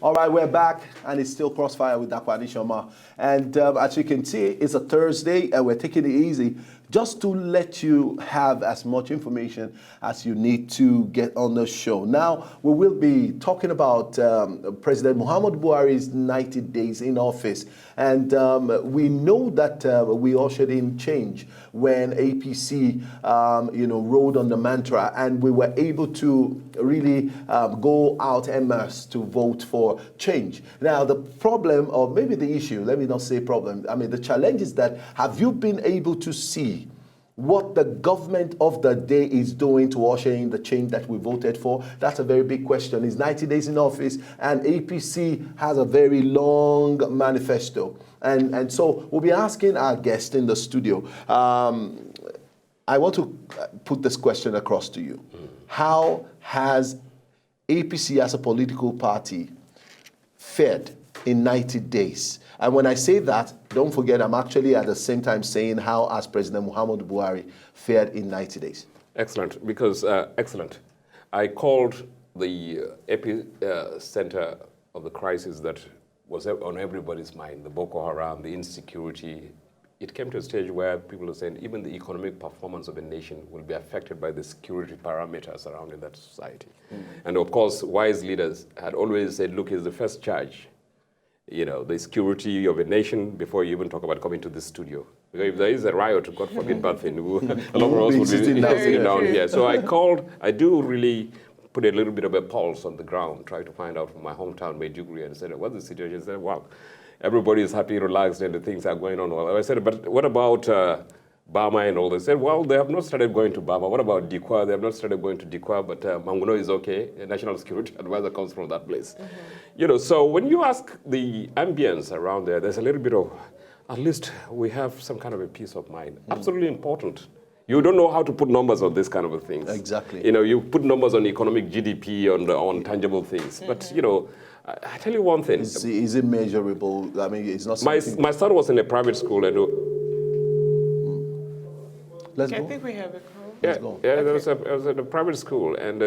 All right, we're back, and it's still Crossfire with Dakwani Shoma. And as you can see, it's a Thursday, and we're taking it easy just to let you have as much information as you need to get on the show. Now, we will be talking about President Muhammadu Buhari's 90 days in office. And we know that we ushered in change when APC, rode on the mantra, and we were able to really go out en masse to vote for change. Now, the problem, or maybe the issue, let me not say problem, I mean, the challenge is that have you been able to see what the government of the day is doing to usher in the change that we voted for? That's a very big question. It's 90 days in office, and APC has a very long manifesto. And so we'll be asking our guest in the studio. I want to put this question across to you. How has APC as a political party fared in 90 days? And when I say that, don't forget, I'm actually at the same time saying how has President Muhammadu Buhari fared in 90 days. Excellent, because excellent. I called the epicenter of the crisis that was on everybody's mind, the Boko Haram, the insecurity. It came to a stage where people are saying even the economic performance of a nation will be affected by the security parameters surrounding that society. And of course, wise leaders had always said, look, it's the first charge, the security of a nation before you even talk about coming to this studio. Because if there is a riot, God forbid, bad thing, a lot of us would be sitting down here. So I do really put a little bit of a pulse on the ground, try to find out from my hometown, Maiduguri, and said, what's the situation? I said, well, everybody is happy, relaxed, and the things are going on well. I said, but what about Bama and all this? They said, well, they have not started going to Bama. What about Dikwa? They have not started going to Dikwa, but Manguno is okay. A national security advisor comes from that place. So when you ask the ambience around there, there's a little bit of, at least we have some kind of a peace of mind. Absolutely important. You don't know how to put numbers on this kind of things. Exactly. You put numbers on economic GDP, on tangible things. But, I tell you one thing. Is it measurable? I mean, it's not something. My son was in a private school. And Let's go. I think we have a call. Yeah, I was at a private school. And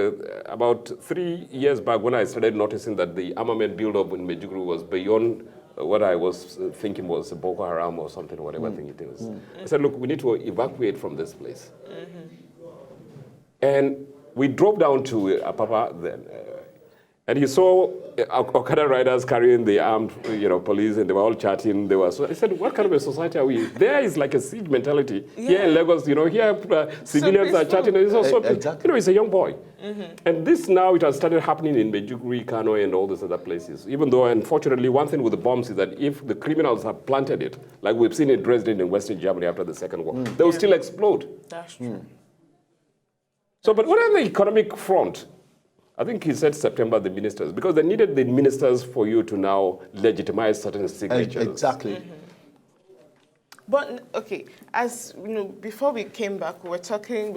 about 3 years back, when I started noticing that the armament build-up in Maiduguri was beyond what I was thinking was Boko Haram or something, whatever thing it is. I said, look, we need to evacuate from this place. And we drove down to Apapa then. And you saw Okada riders carrying the armed, police, and they were all chatting. So I said, what kind of a society are we? There is like a siege mentality. Yeah. Here in Lagos, here civilians are chatting. And it's also, exactly. It's a young boy. And this now, it has started happening in Maiduguri, Kano, and all these other places. Even though, unfortunately, one thing with the bombs is that if the criminals have planted it, like we've seen in Dresden in Western Germany after the Second War, they will still explode. That's true. So, but what on the economic front? I think he said September, the ministers, because they needed the ministers for you to now legitimize certain signatures. Exactly. But, okay, as before we came back, we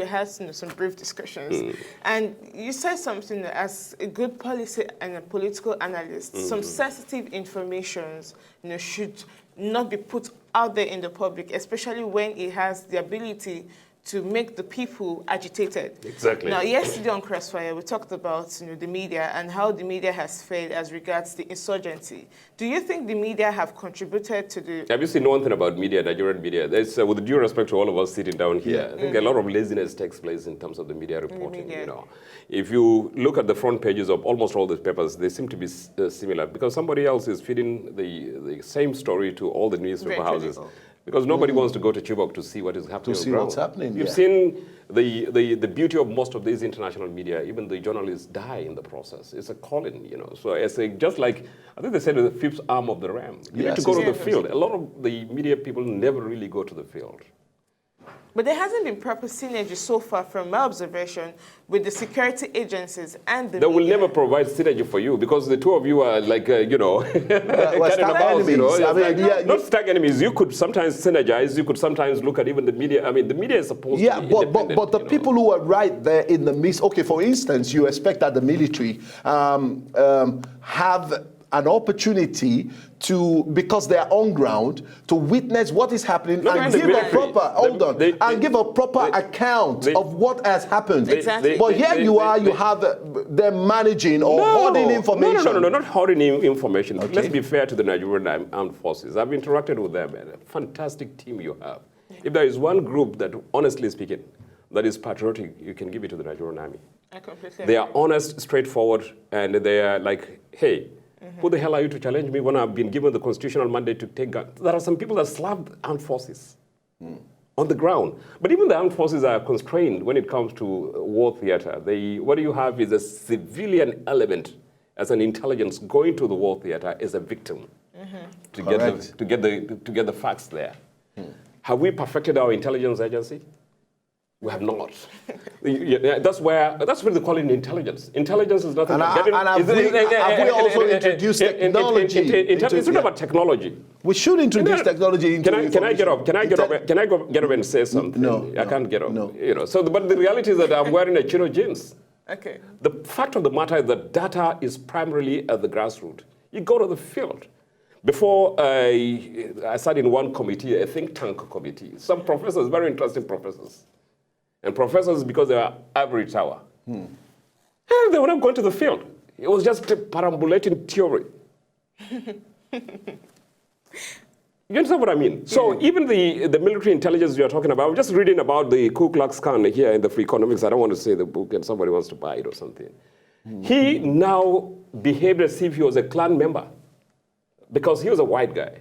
had some brief discussions. And you said something as a good policy and a political analyst, some sensitive informations should not be put out there in the public, especially when it has the ability to make the people agitated. Exactly. Now, yesterday on Crossfire, we talked about the media and how the media has failed as regards the insurgency. Do you think the media have contributed to the... Have you seen one thing about media, Nigerian media? There's, with due respect to all of us sitting down here, I think a lot of laziness takes place in terms of the media reporting. If you look at the front pages of almost all the papers, they seem to be similar because somebody else is feeding the same story to all the newspaper houses. Because nobody wants to go to Chibok to see what is happening. To see what's happening. You've seen the beauty of most of these international media. Even the journalists die in the process. It's a calling, So it's just like, I think they said the fifth arm of the ram. You need to go to the field. A lot of the media people never really go to the field. But there hasn't been proper synergy so far, from my observation, with the security agencies and the They media. will never provide synergy for you because the two of you are like, stag enemies. Not stag enemies. You could sometimes synergize. You could sometimes look at even the media. I mean, the media is supposed to be independent. But the people who are right there in the midst, okay, for instance, you expect that the military have an opportunity to, because they are on ground, to witness what is happening and give a proper, give a proper account of what has happened. Exactly. But here you have them managing or hoarding information. No, not hoarding information. Okay. Let's be fair to the Nigerian Armed Forces. I've interacted with them, and a fantastic team you have. If there is one group that, honestly speaking, that is patriotic, you can give it to the Nigerian Army. I completely They are honest, straightforward, and they are like, hey, who the hell are you to challenge me when I've been given the constitutional mandate to take guns? There are some people that slap armed forces on the ground. But even the armed forces are constrained when it comes to war theater. What you have is a civilian element as an intelligence going to the war theater as a victim to get the facts there. Have we perfected our intelligence agency? We have not. That's where they call it intelligence. Intelligence is nothing. Have we also introduced technology? It's not about technology. We should introduce technology into Can I get up? Can I get up and say something? No, I can't get up. No. But the reality is that I'm wearing a chino jeans. Okay. The fact of the matter is that data is primarily at the grassroots. You go to the field. Before I sat in one committee, a think tank committee. Some professors, very interesting professors. And professors, because they are ivory tower, and they were not going to the field. It was just perambulating theory. You understand what I mean? So even the military intelligence you are talking about, I'm just reading about the Ku Klux Klan here in the Free Economics. I don't want to say the book and somebody wants to buy it or something. He now behaved as if he was a Klan member because he was a white guy.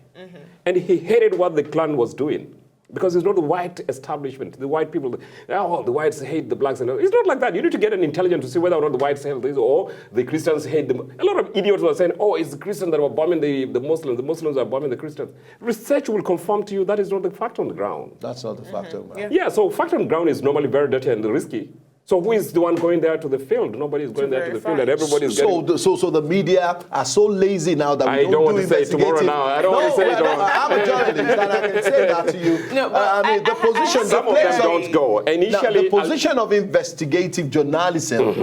And he hated what the Klan was doing. Because it's not the white establishment, the white people, the whites hate the blacks. It's not like that. You need to get an intelligence to see whether or not the whites hate this or the Christians hate them. A lot of idiots were saying, it's the Christians that were bombing the Muslims. The Muslims are bombing the Christians. Research will confirm to you that is not the fact on the ground. That's not the fact on the ground. Yeah, so fact on the ground is normally very dirty and risky. So who is the one going there to the field? Nobody is going there to the field, and everybody is getting... So the media are so lazy now that we don't want to say it tomorrow now. I don't want to say it tomorrow. I'm a journalist, and I can say that to you. No, but the position... Some of them don't go. Initially, the position of investigative journalism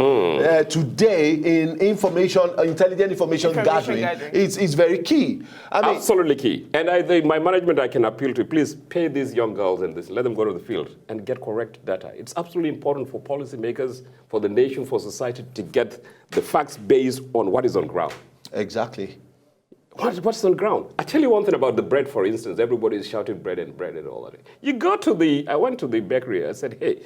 today in intelligent information gathering is very key. Absolutely key. And my management, I can appeal to, please pay these young girls and let them go to the field and get correct data. It's absolutely important for policy makers, for the nation, for society to get the facts based on what is on ground. Exactly. What's on ground? I tell you one thing about the bread, for instance. Everybody is shouting bread and all that. I went to the bakery. I said, hey,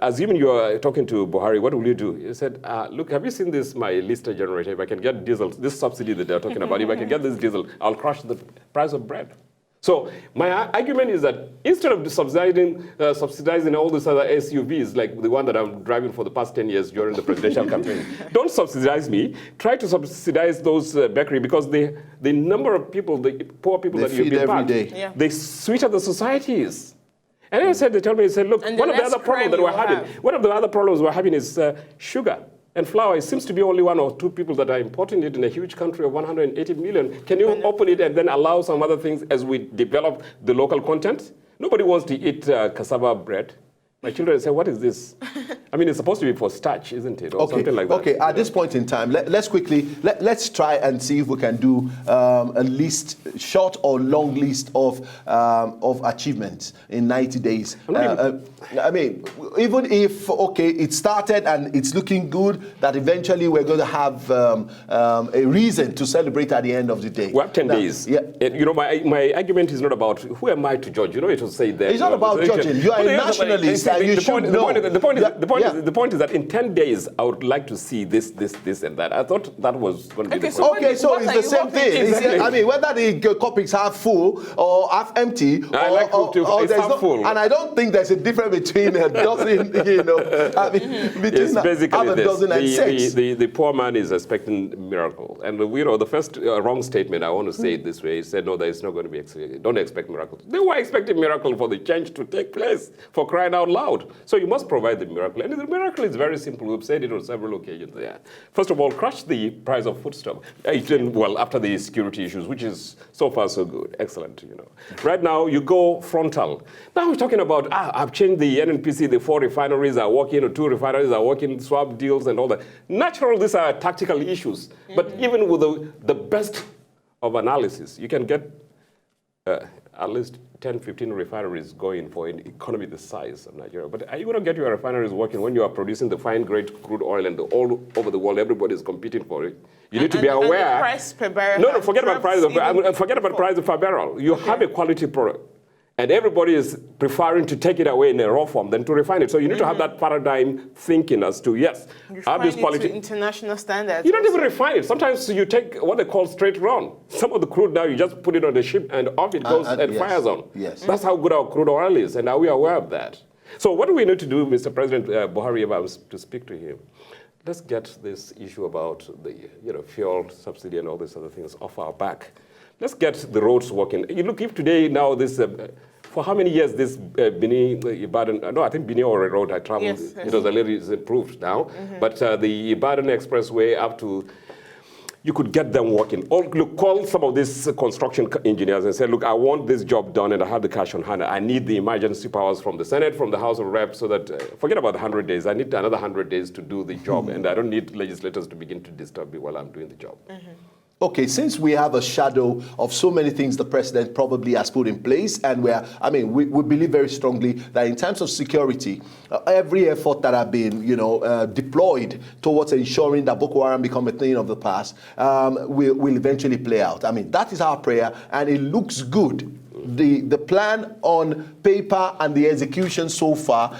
assuming you are talking to Buhari, what will you do? He said, look, have you seen this, my Lister generator? If I can get diesel, this subsidy that they're talking about, if I can get this diesel, I'll crush the price of bread. So my argument is that instead of subsidizing all these other SUVs, like the one that I'm driving for the past 10 years during the presidential campaign, don't subsidize me. Try to subsidize those bakery, because the number of people, the poor people that you've been back, they sweeten the societies. And they tell me, look, one of the other problems we're having is sugar. And flour, it seems to be only 1 or 2 people that are importing it in a huge country of 180 million. Can you open it and then allow some other things as we develop the local content? Nobody wants to eat cassava bread. My children say, what is this? I mean, it's supposed to be for starch, isn't it? Or something like that. Okay, at this point in time, let's try and see if we can do a list, short or long list of achievements in 90 days. I mean, even if, it started and it's looking good, that eventually we're going to have a reason to celebrate at the end of the day. We have 10 days. Yeah. My argument is not about who am I to judge. It will say that. It's not about judging. You are a nationalist. The point is that in 10 days, I would like to see this, and that. I thought that was going to be the point. So it's the same thing. Exactly. I mean, whether the cup is half full or half empty, it's half full. And I don't think there's a difference between a dozen, between half a dozen and 6. The poor man is expecting miracle. And, the first wrong statement, I want to say it this way, he said, no, there is not going to be, don't expect miracles. They were expecting miracle for the change to take place, for crying out loud. allowed. So you must provide the miracle. And the miracle is very simple. We've said it on several occasions. Yeah. First of all, crush the price of foodstuff. Well, after the security issues, which is so far so good. Excellent, you know. Right now, you go frontal. Now we're talking about, I've changed the NNPC, the 4 refineries are working, or 2 refineries are working, swap deals and all that. Natural, these are tactical issues. But even with the best of analysis, you can get at least 10, 15 refineries going for an economy the size of Nigeria. But are you going to get your refineries working when you are producing the fine-grade crude oil and all over the world, everybody is competing for it? You need to be aware. And the price per barrel. No, forget about price per barrel. You have a quality product. And everybody is preferring to take it away in a raw form than to refine it. So you need to have that paradigm thinking as to, yes, have this quality. To international standards. You don't even refine it. Sometimes you take what they call straight run. Some of the crude now, you just put it on the ship and off it goes and fires on. Yes. That's how good our crude oil is. And are we aware of that? So what do we need to do, Mr. President Buhari, if I was to speak to him? Let's get this issue about the fuel subsidy and all these other things off our back. Let's get the roads working. You look, if today now this, for how many years this Ibadan, no, I think Bini Road I traveled, yes. it was a little is improved now, but the Ibadan Expressway up to, you could get them working. Or look, call some of these construction engineers and say, look, I want this job done and I have the cash on hand. I need the emergency powers from the Senate, from the House of Reps, so that, forget about the 100 days. I need another 100 days to do the job, and I don't need legislators to begin to disturb me while I'm doing the job. Okay, since we have a shadow of so many things the president probably has put in place, and we believe very strongly that in terms of security, every effort that have been, deployed towards ensuring that Boko Haram become a thing of the past will eventually play out. I mean, that is our prayer, and it looks good. The plan on paper and the execution so far,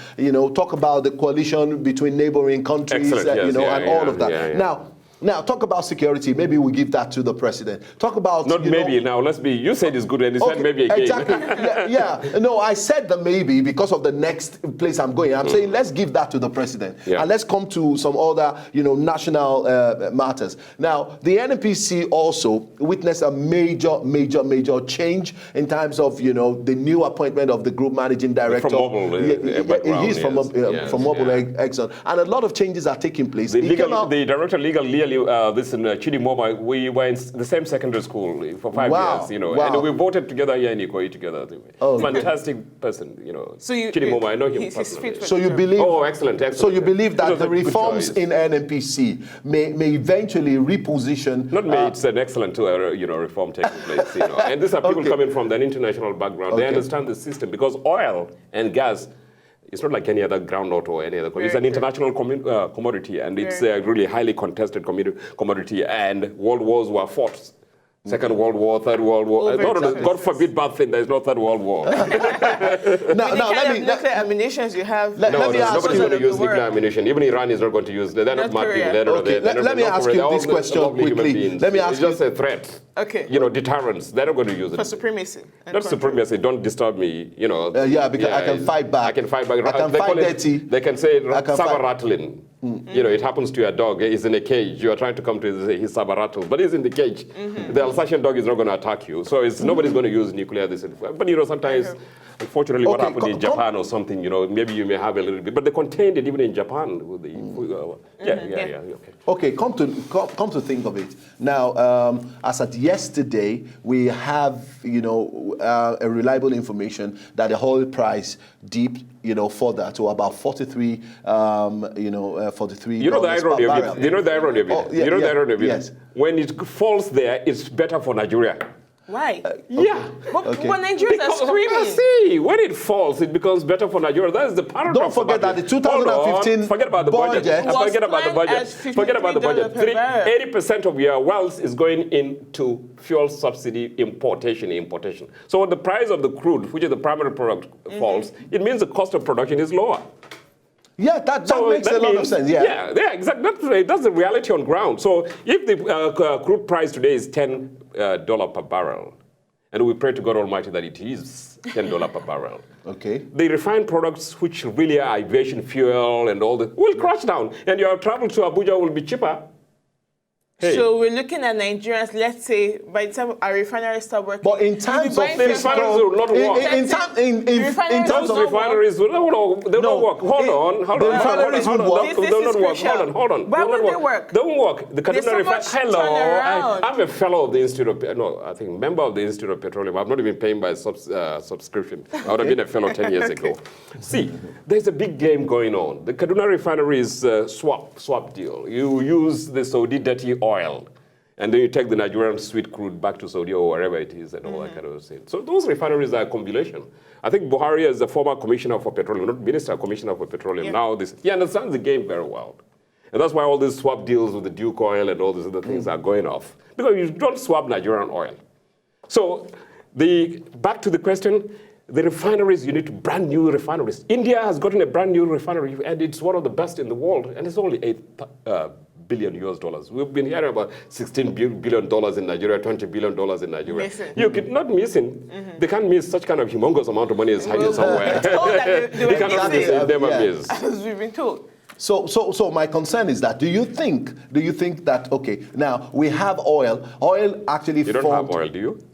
talk about the coalition between neighboring countries, all of that. Yeah. Now, talk about security. Maybe we give that to the president. Talk about... Not maybe. Now, let's be... You said it's good, and you said maybe again. Exactly. No, I said the maybe because of the next place I'm going. I'm saying let's give that to the president. Yeah. And let's come to some other, national matters. Now, the NNPC also witnessed a major change in terms of, the new appointment of the group managing director. From Mobile. He's from Mobile Exxon. And a lot of changes are taking place. The director legal this in Chidimoma, we were in the same secondary school for 5 years, and we voted together here in Ikoyi together. Fantastic person, So Chidimoma, I know him personally. So you believe? Oh, excellent. So you believe that the reforms in NNPC may eventually reposition? Not may. It's an excellent, reform taking place. And these are people coming from an international background. They understand the system because oil and gas. It's not like any other groundnut or any other commodity. It's an international commodity, and it's a really highly contested commodity, and world wars were fought. Second World War, Third World War. God forbid bad thing, there is no Third World War. Now, nuclear ammunitions you have... Nobody's going to use nuclear ammunition. Even Iran is not going to use... They're not mad people. Let me ask you this question quickly. It's just a threat. Okay. deterrence. They're not going to use it. For supremacy. Not supremacy. Don't disturb me. Because I can fight back. I can fight back. I can fight dirty. They can say saber rattling. It happens to your dog. He's in a cage. You are trying to come to his saber rattle, but he's in the cage. The Alsatian dog is not going to attack you. So nobody's going to use nuclear. But sometimes, unfortunately, what happened in Japan or something, maybe you may have a little bit. But they contained it even in Japan. With the, Okay, come to think of it. Now, as at yesterday, we have, a reliable information that the oil price dipped, further to about 43, 43. You know the irony of it. You know the irony of it. You know the irony of it. Yes. When it falls there, it's better for Nigeria. Why? Yeah. But Nigerians are screaming. See, when it falls, it becomes better for Nigeria. That is the paradox. Don't forget that the 2015 forget about the budget. Forget about the budget. Forget about the budget. 80% of your wealth is going into fuel subsidy importation. So when the price of the crude, which is the primary product, falls, it means the cost of production is lower. Yeah, that makes a lot of sense. Yeah, exactly. That's the reality on ground. So if the crude price today is $10 per barrel, and we pray to God Almighty that it is $10 per barrel. Okay. The refined products, which really are aviation fuel and all that, will crash down, and your travel to Abuja will be cheaper. Hey. So we're looking at Nigerians, let's say, by the time our refineries start working. But in terms of The refineries will not work. in terms Those of refineries will not work. Hold on. The refineries will work. They will not work. Hold on. Why would they work? They won't work. The Kaduna much Hello. turnaround. I'm a fellow of the Institute of, I think member of the Institute of Petroleum. I'm not even paying by subscription. I would have been a fellow 10 years ago. See, there's a big game going on. The Kaduna refinery is swap deal. You use the Saudi dirty oil, and then you take the Nigerian sweet crude back to Saudi or wherever it is and all that kind of thing. So those refineries are a combination. I think Buhari is the former commissioner for petroleum, not minister, commissioner for petroleum. Now he understands the game very well. And that's why all these swap deals with the Duke oil and all these other things are going off. Because you don't swap Nigerian oil. So back to the question, the refineries, you need brand new refineries. India has gotten a brand new refinery, and it's one of the best in the world, and it's only $8 billion US. We've been hearing about $16 billion in Nigeria, $20 billion in Nigeria. You could not missing. They can't miss such kind of humongous amount of money is hiding somewhere. They cannot miss it. Never miss. As we've been told. So my concern is that do you think that okay, now we have oil actually you don't have oil, do you?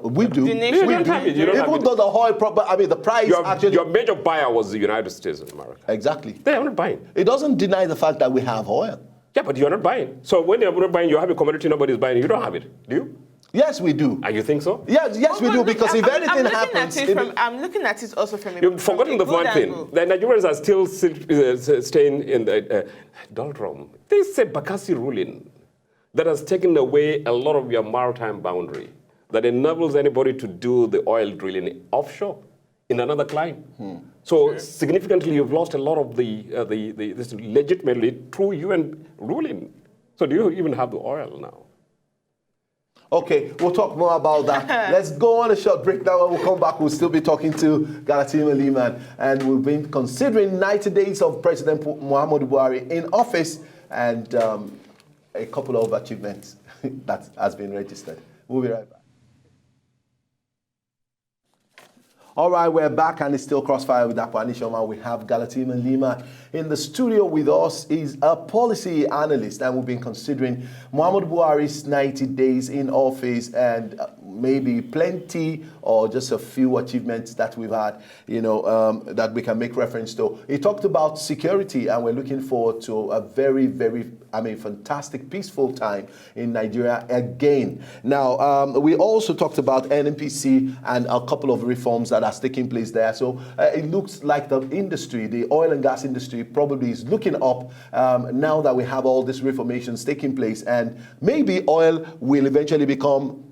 We do. You don't have it. Even though the oil, the price actually. Your major buyer was the United States of America. Exactly. They are not buying. It doesn't deny the fact that we have oil. Yeah, but you're not buying. So when you're not buying, you have a commodity nobody's buying. You don't have it, do you? Yes, we do. And you think so? Yes, we do. Because if anything happens, I'm looking at it also from. You've forgotten the one thing. The Nigerians are still staying in the doldrum. There's a Bakassi ruling that has taken away a lot of your maritime boundary, that enables anybody to do the oil drilling offshore in another clime. So significantly, you've lost a lot of this legitimately true UN ruling. So do you even have the oil now? Okay, we'll talk more about that. Let's go on a short break. Now when we come back, we'll still be talking to Galatima Liman, and we've been considering 90 days of President Muhammadu Buhari in office and a couple of achievements that has been registered. We'll be right back. All right, we're back, and it's still Crossfire with Akwani Shoma. We have Galatima Lima in the studio with us. He's a policy analyst, and we've been considering Muhammadu Buhari's 90 days in office and maybe plenty or just a few achievements that we've had, that we can make reference to. He talked about security, and we're looking forward to a very, very, fantastic, peaceful time in Nigeria again. Now, we also talked about NNPC and a couple of reforms that are taking place there. So it looks like the industry, the oil and gas industry, probably is looking up now that we have all these reformations taking place, and maybe oil will eventually become,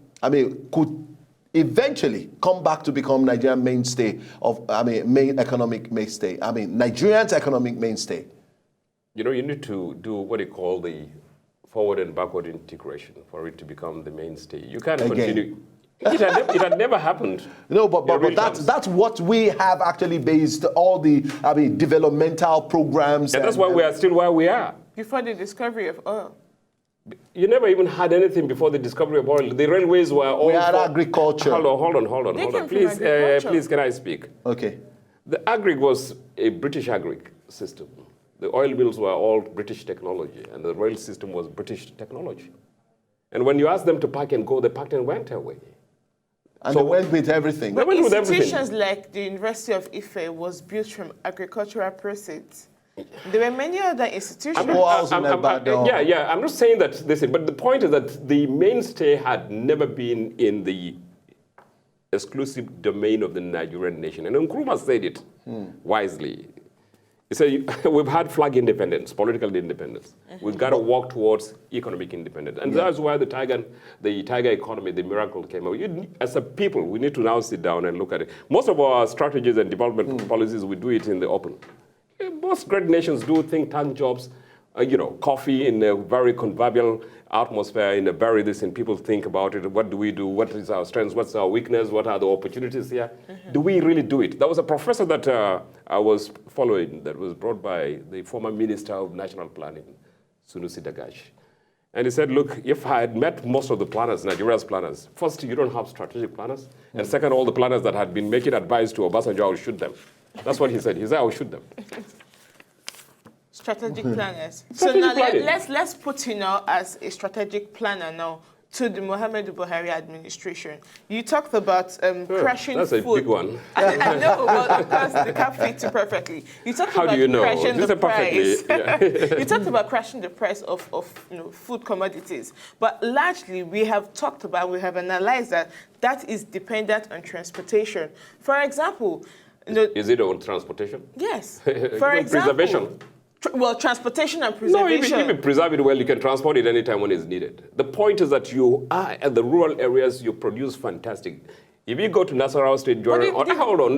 could eventually come back to become Nigerian mainstay of, main economic mainstay. Nigerian's economic mainstay. You need to do what you call the forward and backward integration for it to become the mainstay. You can't continue. It had never happened. No, but that's what we have actually based all the developmental programs. And that's why we are still where we are. Before the discovery of oil. You never even had anything before the discovery of oil. The railways were all. We had agriculture. Hold on. Please, can I speak? Okay. The agric was a British agric system. The oil mills were all British technology, and the rail system was British technology. And when you asked them to pack and go, they packed and went away. And they went with everything. But institutions like the University of Ife was built from agricultural proceeds. There were many other institutions. I'm not saying that, but the point is that the mainstay had never been in the exclusive domain of the Nigerian nation. And Nkrumah said it wisely. He said, we've had flag independence, political independence. We've got to walk towards economic independence. And that's why the tiger economy, the miracle came out. As a people, we need to now sit down and look at it. Most of our strategies and development policies, we do it in the open. Most great nations do think tank jobs, coffee in a very convivial atmosphere, in a very people think about it. What do we do? What is our strengths? What's our weakness? What are the opportunities here? Do we really do it? There was a professor that I was following that was brought by the former Minister of National Planning, Sunusi Dagash. And he said, look, if I had met most of the planners, Nigeria's planners, first, you don't have strategic planners. And second, all the planners that had been making advice to Obasanjo, I will shoot them. That's what he said. He said, I will shoot them. Strategic planners. Strategic so now planning. let's put you now as a strategic planner now to the Muhammadu Buhari administration. You talked about crashing that's food. a big one. I know, well, of course, the cap fits you perfectly. You talked How about do you know? crashing This the is perfectly. price. Yeah. You talked about crashing the price of food commodities. But largely, we have talked about, we have analyzed that is dependent on transportation. For example, Is it on transportation? yes. For example, preservation. Well, transportation and No, preservation. if you preserve it well, you can transport it anytime when it's needed. The point is that you are at the rural areas, you produce fantastic. If you go to Nasarawa State during,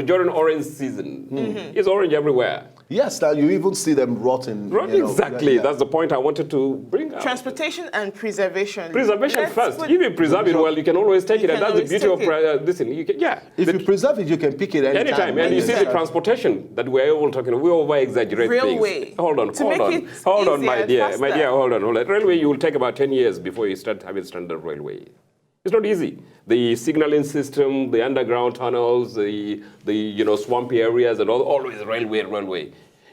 during orange season, it's orange everywhere. Yes, now you even see them rotting. Right, you know, exactly. yeah. That's the point I wanted to bring up. Transportation and preservation. Preservation Let's first. put- If you preserve it well, you can always take it. You And can that's the always beauty take of this thing. You can, If you preserve it, you can pick it anytime. And you see the transportation that we're all talking about, we over-exaggerate Railway. things. Hold on, To make it hold on, my easier, dear. faster. My dear, hold on. Railway, you will take about 10 years before you start having standard railway. It's not easy. The signaling system, the underground tunnels, the swampy areas, and always railway.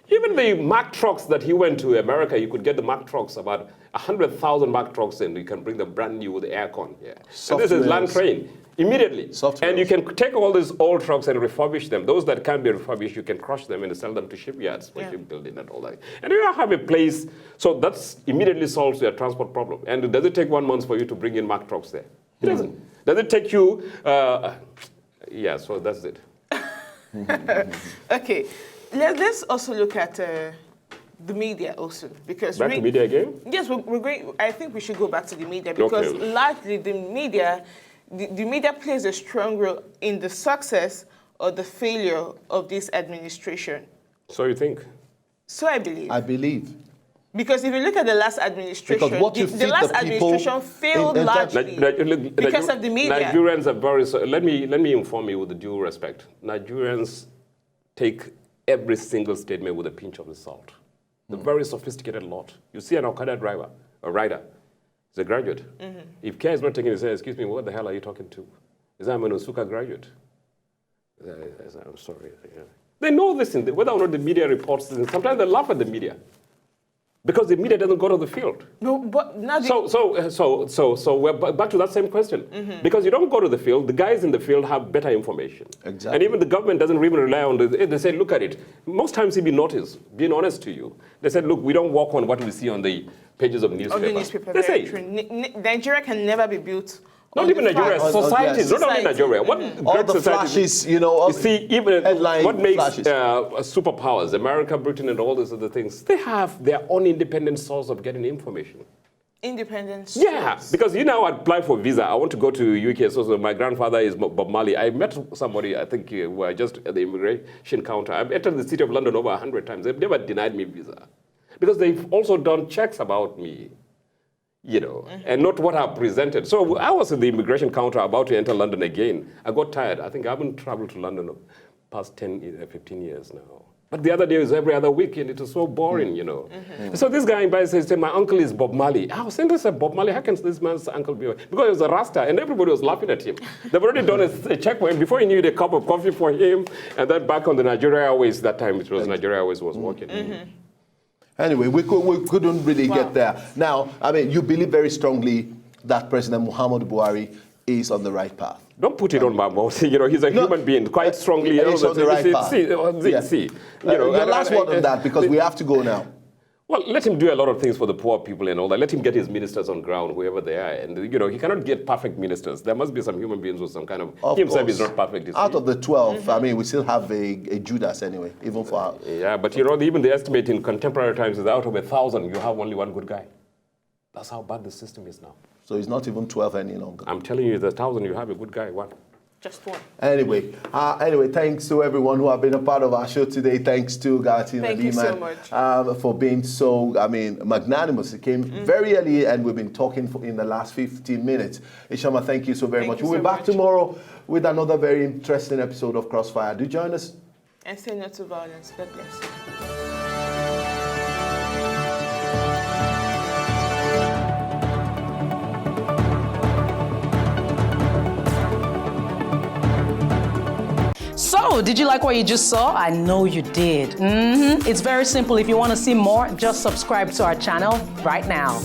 Even the Mack trucks that he went to America, you could get the Mack trucks, about 100,000 Mack trucks, and you can bring them brand new with the aircon. Yeah. And this is land train immediately. And you can take all these old trucks and refurbish them. Those that can't be refurbished, you can crush them and sell them to shipyards for shipbuilding and all that. And you have a place, so that's immediately solves your transport problem. And does it take 1 month for you to bring in Mack trucks there? It doesn't. Does it take you? Yeah, so that's it. Okay, let's also look at the media also, because Back to media again? Yes, we're going. I think we should go back to the media because largely the media plays a strong role in the success or the failure of this administration. So you think? So I believe. I believe. Because if you look at the last administration, the last administration failed largely because of the media. Nigerians are very, let me inform you with the due respect. Nigerians take every single statement with a pinch of salt. They're very sophisticated lot. You see an Okada driver, a rider, he's a graduate. If care is not taking his say, excuse me, what the hell are you talking to? Is I'm an Osuka graduate. I'm sorry. They know this, whether or not the media reports this. Sometimes they laugh at the media. Because the media doesn't go to the field. No, but now so we're back to that same question. Because you don't go to the field, the guys in the field have better information. Exactly. And even the government doesn't even rely on it. They say, look at it. Most times if you notice, being honest to you, they said, look, we don't work on what we see on the pages of newspaper. Of the newspaper, they very say, true. Nigeria can never be built. not even Nigeria, societies, not only Nigeria. What all the flashes, you know, you see, even what makes flashes. Superpowers, America, Britain, and all these other things, they have their own independent source of getting information. Independence. Yeah, because you now apply for visa. I want to go to UK. So my grandfather is Bob Marley. I met somebody, I think, who were just at the immigration counter. I've entered the city of London over 100 times. They've never denied me visa. Because they've also done checks about me, you know, and not what I've presented. So I was at the immigration counter about to enter London again. I got tired. I think I haven't traveled to London past 15 years now. But the other day was every other week, and it was so boring, you know. So this guy in by says, my uncle is Bob Marley. I was saying to myself, Bob Marley, how can this man's uncle be? Because he was a Rasta, and everybody was laughing at him. They've already done a check for him. Before he needed a cup of coffee for him, and then back on the Nigeria Airways, that time it was Nigeria Airways was working. Anyway, we couldn't really get there. Now, I mean, you believe very strongly that President Muhammadu Buhari is on the right path. Don't put it on my mouth. You know, he's a human being, quite strongly. He's on the right path. See, you know, your last word on that, because we have to go now. Well, let him do a lot of things for the poor people and all that. Let him get his ministers on ground, whoever they are. And, you know, he cannot get perfect ministers. There must be some human beings with some kind of he himself is not perfect. Out of the 12, I mean, we still have a Judas anyway, even for our... Yeah, but, you know, even the estimate in contemporary times is out of 1,000, you have only one good guy. That's how bad the system is now. So it's not even 12 any longer. I'm telling you, the 1,000, you have a good guy, one. Just one. Anyway, thanks to everyone who have been a part of our show today. Thanks to Gati and Thank you so much. For being so, magnanimous. It came very early, and we've been talking in the last 15 minutes. Ishama, thank you so very much. We'll be back tomorrow with another very interesting episode of Crossfire. Do join us. And say no to violence. God bless you. So, So, did you like what you just saw? I know you did. It's very simple. If you want to see more, just subscribe to our channel right now.